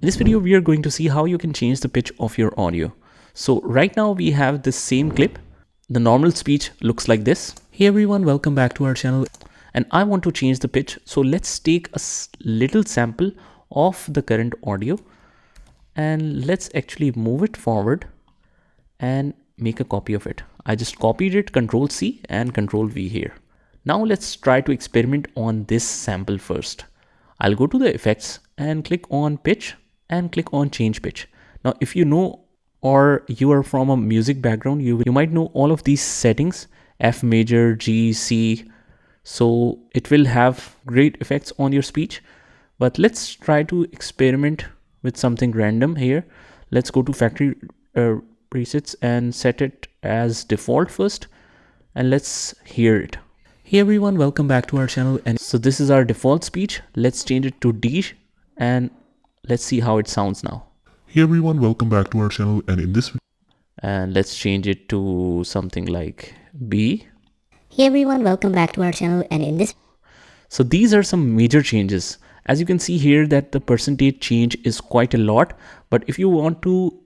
In this video, we are going to see how you can change the pitch of your audio. So right now we have this same clip. The normal speech looks like this. Hey everyone, welcome back to our channel. And I want to change the pitch. So let's take a little sample of the current audio and let's actually move it forward and make a copy of it. I just copied it, Control C and Control V here. Now let's try to experiment on this sample first. I'll go to the effects and click on pitch and click on change pitch. Now, if you know or you are from a music background, you might know all of these settings, F major, G, C. So it will have great effects on your speech. But let's try to experiment with something random here. Let's go to factory presets and set it as default first. And let's hear it. Hey everyone, welcome back to our channel. And so this is our default speech. Let's change it to D and let's see how it sounds now. Hey everyone, welcome back to our channel, and in this and let's change it to something like B. Hey everyone, welcome back to our channel, and in this. So these are some major changes. As you can see here that the percentage change is quite a lot, but if you want to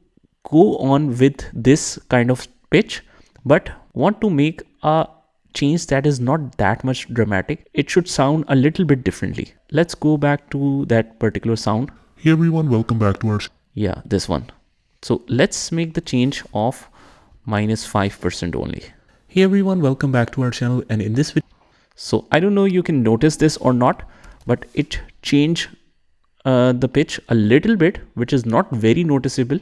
go on with this kind of pitch but want to make a change that is not that much dramatic, it should sound a little bit differently. Let's go back to that particular sound. Hey everyone, welcome back to our yeah, this one. So let's make the change of -5% only. Hey everyone, welcome back to our channel, and in this video. So I don't know you can notice this or not, but it changed the pitch a little bit, which is not very noticeable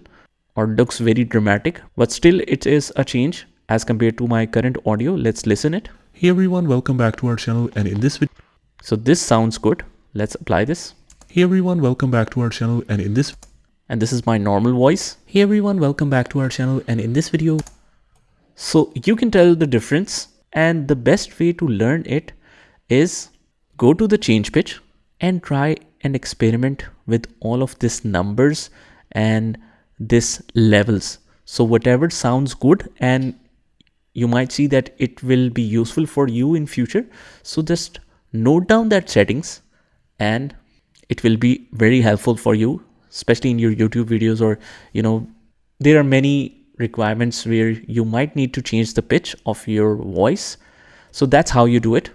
or looks very dramatic, but still it is a change as compared to my current audio. Let's listen it. Hey everyone, welcome back to our channel, and in this video. So this sounds good. Let's apply this. Hey everyone, welcome back to our channel, and in this. And this is my normal voice. Hey everyone, welcome back to our channel, and in this video. So you can tell the difference, and the best way to learn it is go to the change pitch and try and experiment with all of these numbers and this levels. So whatever sounds good, and you might see that it will be useful for you in future. So just note down that settings and it will be very helpful for you, especially in your YouTube videos, or there are many requirements where you might need to change the pitch of your voice. So that's how you do it.